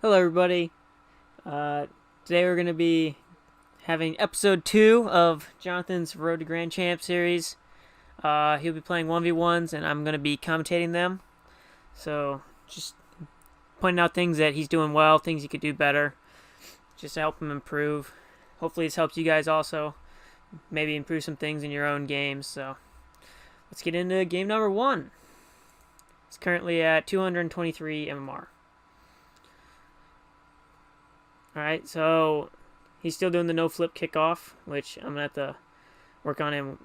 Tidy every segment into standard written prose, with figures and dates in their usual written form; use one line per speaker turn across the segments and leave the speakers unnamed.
Hello, everybody. Today we're going to be having episode 2 of Jonathan's Road to Grand Champ series. He'll be playing 1v1s, and I'm going to be commentating them. So, just pointing out things that he's doing well, things he could do better, just to help him improve. Hopefully, this helps you guys also. Maybe improve some things in your own games. So, let's get into game number 1. It's currently at 223 MMR. Alright, so he's still doing the no flip kickoff, which I'm gonna have to work on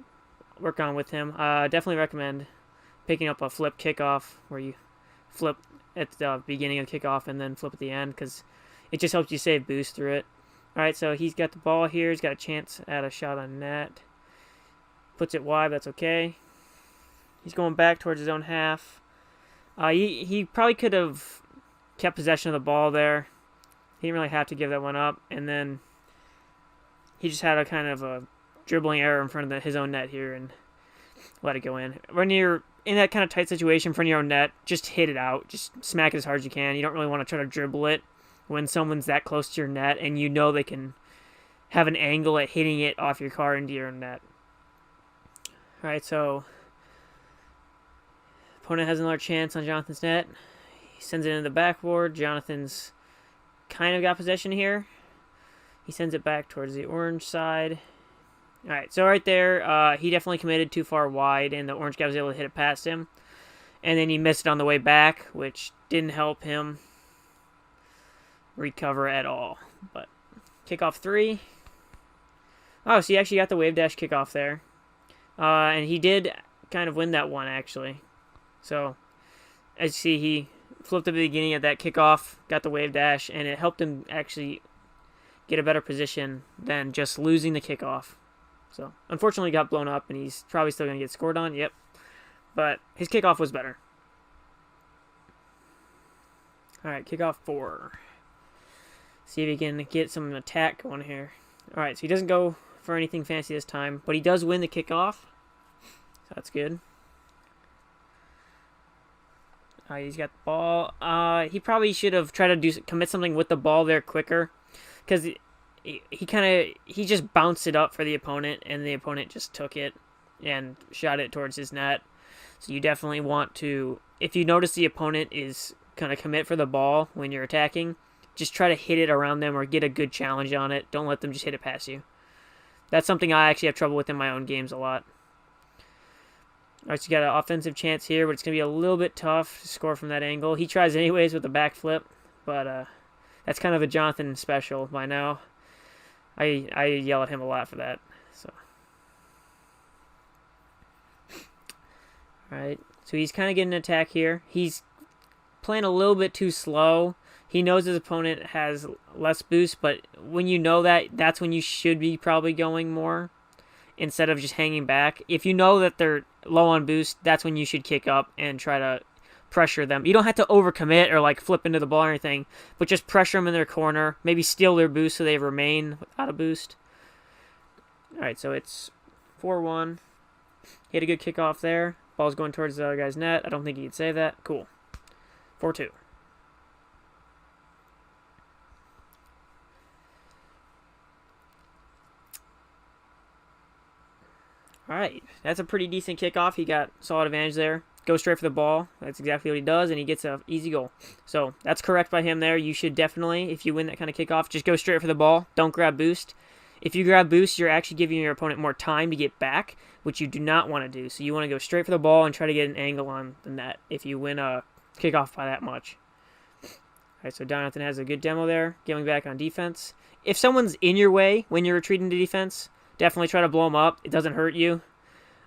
with him. Definitely recommend picking up a flip kickoff where you flip at the beginning of kickoff and then flip at the end, because it just helps you save boost through it. Alright, so he's got the ball here. He's got a chance at a shot on net. Puts it wide, that's okay. He's going back towards his own half. He probably could have kept possession of the ball there. He didn't really have to give that one up, and then he just had a kind of a dribbling error in front of his own net here and let it go in. When you're in that kind of tight situation in front of your own net, just hit it out. Just smack it as hard as you can. You don't really want to try to dribble it when someone's that close to your net and you know they can have an angle at hitting it off your car into your own net. Alright, so opponent has another chance on Jonathan's net. He sends it into the backboard. Jonathan's kind of got possession here. He sends it back towards the orange side. Alright, so right there, he definitely committed too far wide, and the orange guy was able to hit it past him. And then he missed it on the way back, which didn't help him recover at all. But kickoff 3. Oh, so he actually got the wave dash kickoff there. And he did kind of win that one, actually. So, as you see, he flipped at the beginning of that kickoff, got the wave dash, and it helped him actually get a better position than just losing the kickoff. So, unfortunately, he got blown up, and he's probably still going to get scored on. Yep. But his kickoff was better. Alright, kickoff 4. See if he can get some attack going here. Alright, so he doesn't go for anything fancy this time, but he does win the kickoff. So that's good. He's got the ball. He probably should have tried to commit something with the ball there quicker, because he just bounced it up for the opponent, and the opponent just took it and shot it towards his net. So you definitely want to, if you notice the opponent is kind of commit for the ball when you're attacking, just try to hit it around them or get a good challenge on it. Don't let them just hit it past you. That's something I actually have trouble with in my own games a lot. Alright, so you got an offensive chance here, but it's going to be a little bit tough to score from that angle. He tries anyways with a backflip, but that's kind of a Jonathan special by now. I yell at him a lot for that. So, alright, so he's kind of getting an attack here. He's playing a little bit too slow. He knows his opponent has less boost, but when you know that, that's when you should be probably going more instead of just hanging back. If you know that they're low on boost, that's when you should kick up and try to pressure them. You don't have to overcommit or like flip into the ball or anything, but just pressure them in their corner. Maybe steal their boost so they remain without a boost. Alright, so it's 4-1. He had a good kickoff there. Ball's going towards the other guy's net. I don't think he could save that. Cool. 4-2. Alright, that's a pretty decent kickoff. He got solid advantage there. Go straight for the ball. That's exactly what he does, and he gets an easy goal. So, that's correct by him there. You should definitely, if you win that kind of kickoff, just go straight for the ball. Don't grab boost. If you grab boost, you're actually giving your opponent more time to get back, which you do not want to do. So, you want to go straight for the ball and try to get an angle on the net if you win a kickoff by that much. Alright, so Jonathan has a good demo there, going back on defense. If someone's in your way when you're retreating to defense, definitely try to blow them up. It doesn't hurt you.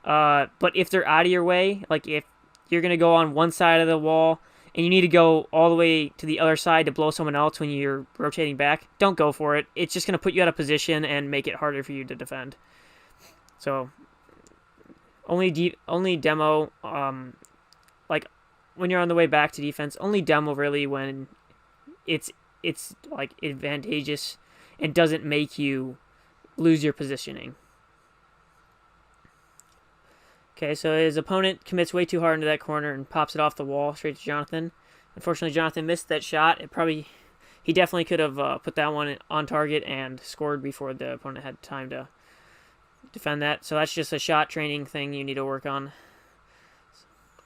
But if they're out of your way, like if you're going to go on one side of the wall and you need to go all the way to the other side to blow someone else when you're rotating back, don't go for it. It's just going to put you out of position and make it harder for you to defend. So, only demo, like when you're on the way back to defense, only demo really when it's like advantageous and doesn't make you lose your positioning. Okay, so his opponent commits way too hard into that corner and pops it off the wall straight to Jonathan. Unfortunately, Jonathan missed that shot. It probably he definitely could have put that one on target and scored before the opponent had time to defend that. So that's just a shot training thing you need to work on.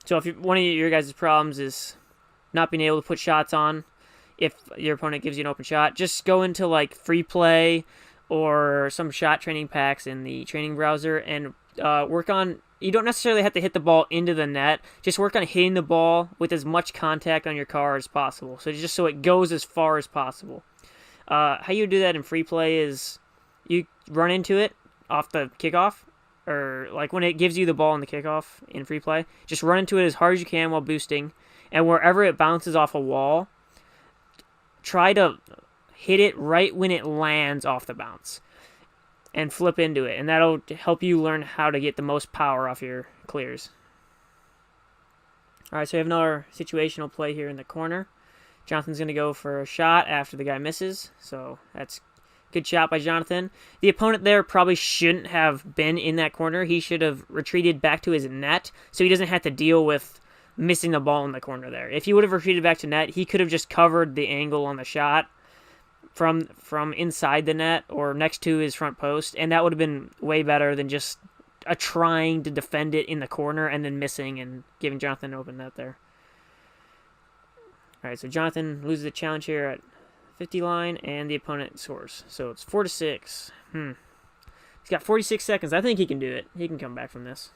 So if one of your guys' problems is not being able to put shots on, if your opponent gives you an open shot, just go into like free play or some shot training packs in the training browser and work on. You don't necessarily have to hit the ball into the net. Just work on hitting the ball with as much contact on your car as possible. So just so it goes as far as possible. How you do that in free play is you run into it off the kickoff, or like when it gives you the ball in the kickoff in free play, just run into it as hard as you can while boosting, and wherever it bounces off a wall, try to hit it right when it lands off the bounce and flip into it, and that'll help you learn how to get the most power off your clears. Alright, so we have another situational play here in the corner. Jonathan's going to go for a shot after the guy misses, so that's good shot by Jonathan. The opponent there probably shouldn't have been in that corner. He should have retreated back to his net so he doesn't have to deal with missing the ball in the corner there. If he would have retreated back to net, he could have just covered the angle on the shot from inside the net or next to his front post, and that would have been way better than just trying to defend it in the corner and then missing and giving Jonathan an open net there. Alright, so Jonathan loses the challenge here at 50 line, and the opponent scores. So it's 4-6. He's got 46 seconds. I think he can do it. He can come back from this.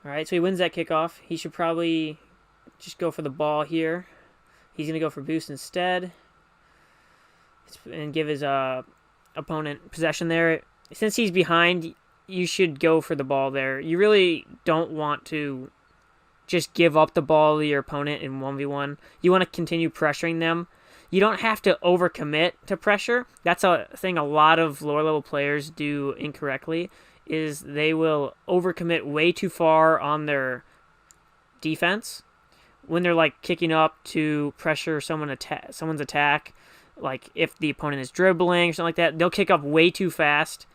Alright, so he wins that kickoff. He should probably just go for the ball here. He's going to go for boost instead and give his opponent possession there. Since he's behind, you should go for the ball there. You really don't want to just give up the ball to your opponent in 1v1. You want to continue pressuring them. You don't have to overcommit to pressure. That's a thing a lot of lower level players do incorrectly, is they will overcommit way too far on their defense when they're like kicking up to pressure someone's attack. Like if the opponent is dribbling or something like that, they'll kick up way too fast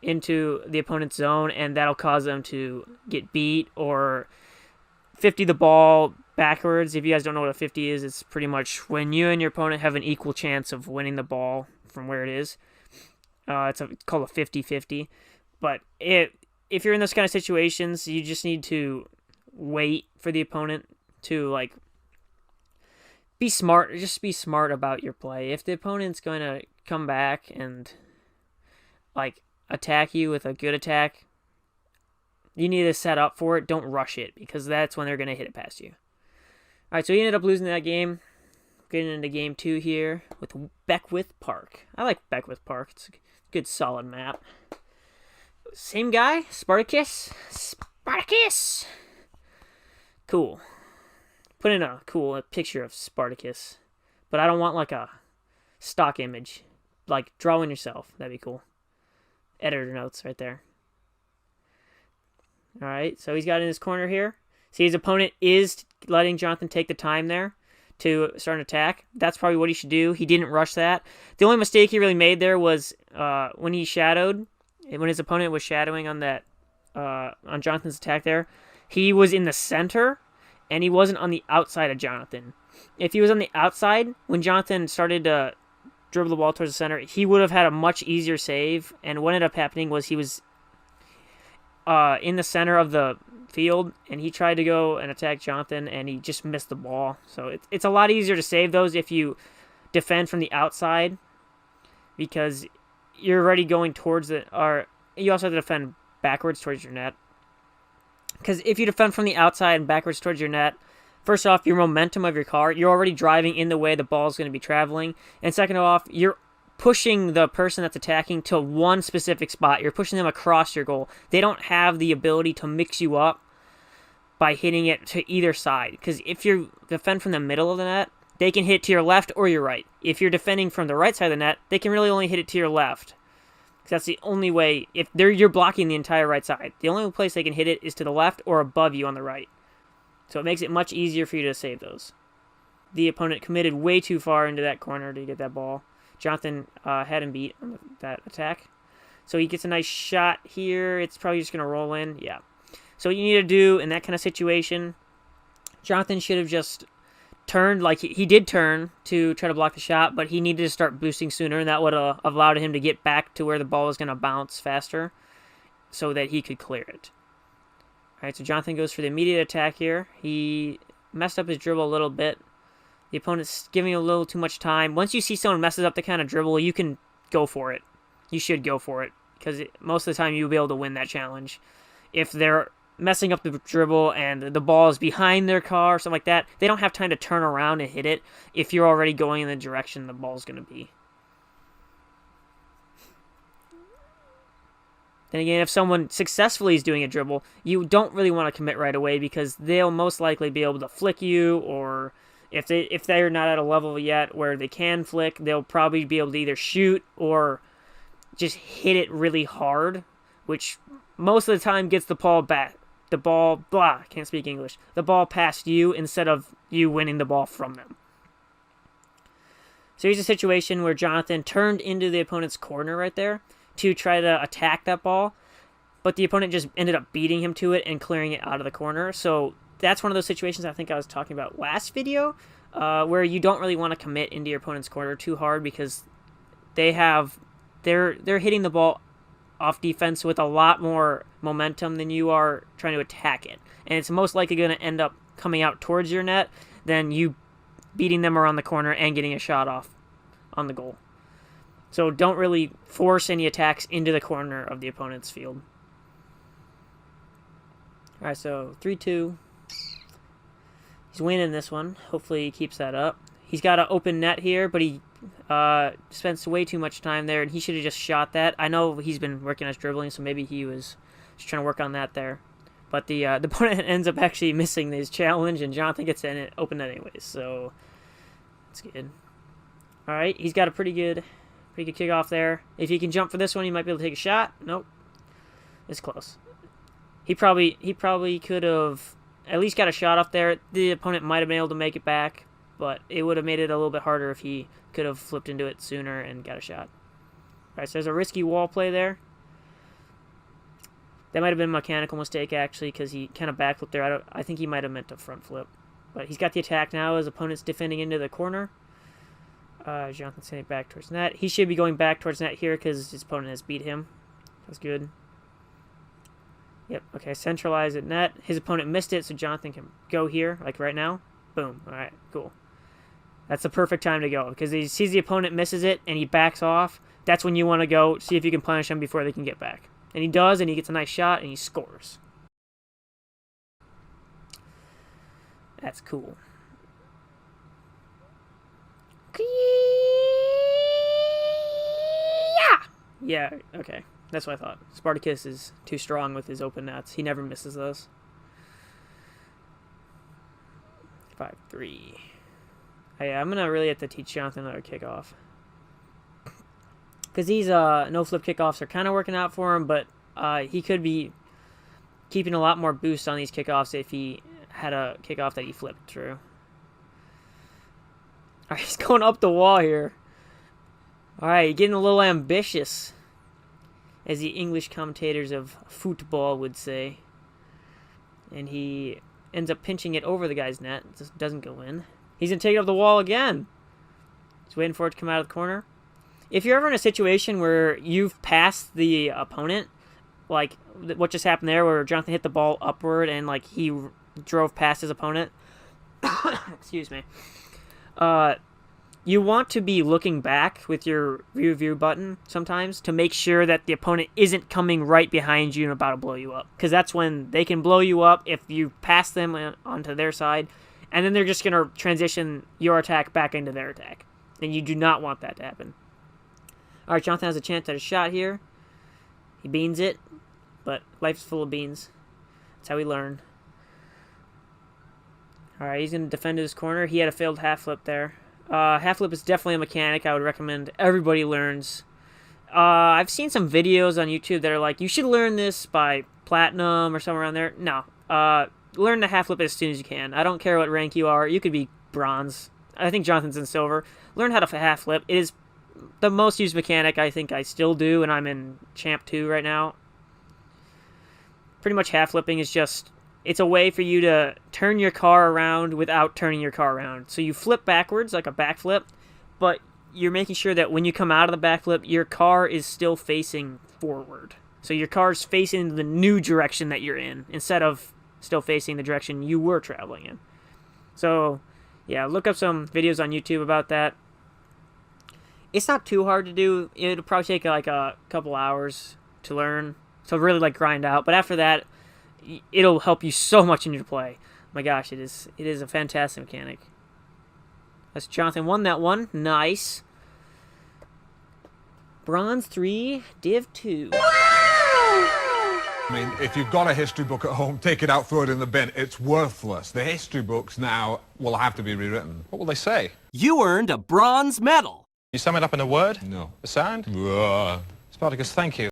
into the opponent's zone, and that'll cause them to get beat or 50 the ball backwards. If you guys don't know what a 50 is, it's pretty much when you and your opponent have an equal chance of winning the ball from where it is. It's called a 50-50. But if you're in those kind of situations, you just need to wait for the opponent to like be smart. Just be smart about your play. If the opponent's going to come back and like attack you with a good attack, you need to set up for it. Don't rush it, because that's when they're going to hit it past you. Alright, so he ended up losing that game. Getting into game 2 here with Beckwith Park. I like Beckwith Park. It's a good, solid map. Same guy, Spartacus. Spartacus! Cool. Put in a cool picture of Spartacus. But I don't want like a stock image. Like, draw one yourself. That'd be cool. Editor notes right there. Alright, so he's got in his corner here. See, his opponent is letting Jonathan take the time there to start an attack. That's probably what he should do. He didn't rush that. The only mistake he really made there was when he shadowed, when his opponent was shadowing on that on Jonathan's attack there, he was in the center, and he wasn't on the outside of Jonathan. If he was on the outside, when Jonathan started to dribble the ball towards the center, he would have had a much easier save, and what ended up happening was he was in the center of the field, and he tried to go and attack Jonathan, and he just missed the ball. So it's a lot easier to save those if you defend from the outside, because you're already going towards it, or you also have to defend backwards towards your net. Because if you defend from the outside and backwards towards your net, first off, your momentum of your car, you're already driving in the way the ball is going to be traveling, and second off, you're pushing the person that's attacking to one specific spot. You're pushing them across your goal. They don't have the ability to mix you up by hitting it to either side. Because if you defend from the middle of the net, they can hit to your left or your right. If you're defending from the right side of the net, they can really only hit it to your left. Because that's the only way. If you're blocking the entire right side, the only place they can hit it is to the left or above you on the right. So it makes it much easier for you to save those. The opponent committed way too far into that corner to get that ball. Jonathan had him beat on that attack. So he gets a nice shot here. It's probably just going to roll in. Yeah. So what you need to do in that kind of situation Jonathan should have just turned, like he did turn to try to block the shot, but he needed to start boosting sooner, and that would have allowed him to get back to where the ball was going to bounce faster so that he could clear it. All right, so Jonathan goes for the immediate attack here. He messed up his dribble a little bit. The opponent's giving a little too much time. Once you see someone messes up the kind of dribble, you can go for it. You should go for it, because most of the time you'll be able to win that challenge. If they're messing up the dribble and the ball is behind their car or something like that, they don't have time to turn around and hit it if you're already going in the direction the ball's going to be. Then again, if someone successfully is doing a dribble, you don't really want to commit right away, because they'll most likely be able to flick you, or if they're not at a level yet where they can flick, they'll probably be able to either shoot or just hit it really hard, which most of the time gets the ball back. The ball, can't speak English. The ball past you instead of you winning the ball from them. So here's a situation where Jonathan turned into the opponent's corner right there to try to attack that ball, but the opponent just ended up beating him to it and clearing it out of the corner. So that's one of those situations I think I was talking about last video, where you don't really want to commit into your opponent's corner too hard, because they're hitting the ball off defense with a lot more momentum than you are trying to attack it. And it's most likely going to end up coming out towards your net than you beating them around the corner and getting a shot off on the goal. So don't really force any attacks into the corner of the opponent's field. Alright, so 3-2. He's winning this one. Hopefully he keeps that up. He's got an open net here, but he spends way too much time there, and he should have just shot that. I know he's been working on his dribbling, so maybe he was just trying to work on that there. But the opponent ends up actually missing this challenge, and Jonathan gets in it, open net anyways, so that's good. All right, he's got a pretty good kickoff there. If he can jump for this one, he might be able to take a shot. Nope, it's close. He probably could have at least got a shot off there. The opponent might have been able to make it back, but it would have made it a little bit harder if he could have flipped into it sooner and got a shot. All right, so there's a risky wall play there. That might have been a mechanical mistake, actually, because he kind of backflipped there. I think he might have meant to front flip. But he's got the attack now. His opponent's defending into the corner. Jonathan's sending it back towards net. He should be going back towards net here because his opponent has beat him. That's good. Yep, okay, centralize at net. His opponent missed it, so Jonathan can go here, like right now. Boom. All right, cool. That's the perfect time to go, because he sees the opponent misses it, and he backs off. That's when you want to go see if you can punish them before they can get back. And he does, and he gets a nice shot, and he scores. That's cool. Yeah, okay. That's what I thought. Spartacus is too strong with his open nets. He never misses those. 5-3. Hey, I'm going to really have to teach Jonathan another kickoff. Because these no-flip kickoffs are kind of working out for him, but he could be keeping a lot more boost on these kickoffs if he had a kickoff that he flipped through. All right, he's going up the wall here. All right, getting a little ambitious, as the English commentators of football would say. And he ends up pinching it over the guy's net. It just doesn't go in. He's going to take it up the wall again. He's waiting for it to come out of the corner. If you're ever in a situation where you've passed the opponent, like what just happened there where Jonathan hit the ball upward and like he drove past his opponent, excuse me, you want to be looking back with your rear view button sometimes to make sure that the opponent isn't coming right behind you and about to blow you up. Because that's when they can blow you up if you pass them onto their side, and then they're just going to transition your attack back into their attack. And you do not want that to happen. All right, Jonathan has a chance at a shot here. He beans it, but life's full of beans. That's how we learn. All right, he's going to defend his corner. He had a failed half flip there. Half flip is definitely a mechanic I would recommend everybody learns. I've seen some videos on YouTube that are like, you should learn this by platinum or somewhere around there. No. Learn the half flip as soon as you can. I don't care what rank you are. You could be bronze. I think Jonathan's in silver. Learn how to half flip. It is the most used mechanic I think I still do, and I'm in Champ 2 right now. Pretty much half flipping is just It's a way for you to turn your car around without turning your car around. So you flip backwards like a backflip, but you're making sure that when you come out of the backflip, your car is still facing forward. So your car's facing the new direction that you're in instead of still facing the direction you were traveling in. So, yeah, look up some videos on YouTube about that. It's not too hard to do. It'll probably take like a couple hours to learn, to really like grind out. But after that, it'll help you so much in your play. My gosh, it is a fantastic mechanic. That's Jonathan won that one. Nice. Bronze 3, Div 2.
I mean, if you've got a history book at home, take it out, throw it in the bin. It's worthless. The history books now will have to be rewritten.
What will they say?
You earned a bronze medal.
You sum it up in a word?
No.
A sound?
Ugh.
Spartacus, thank you.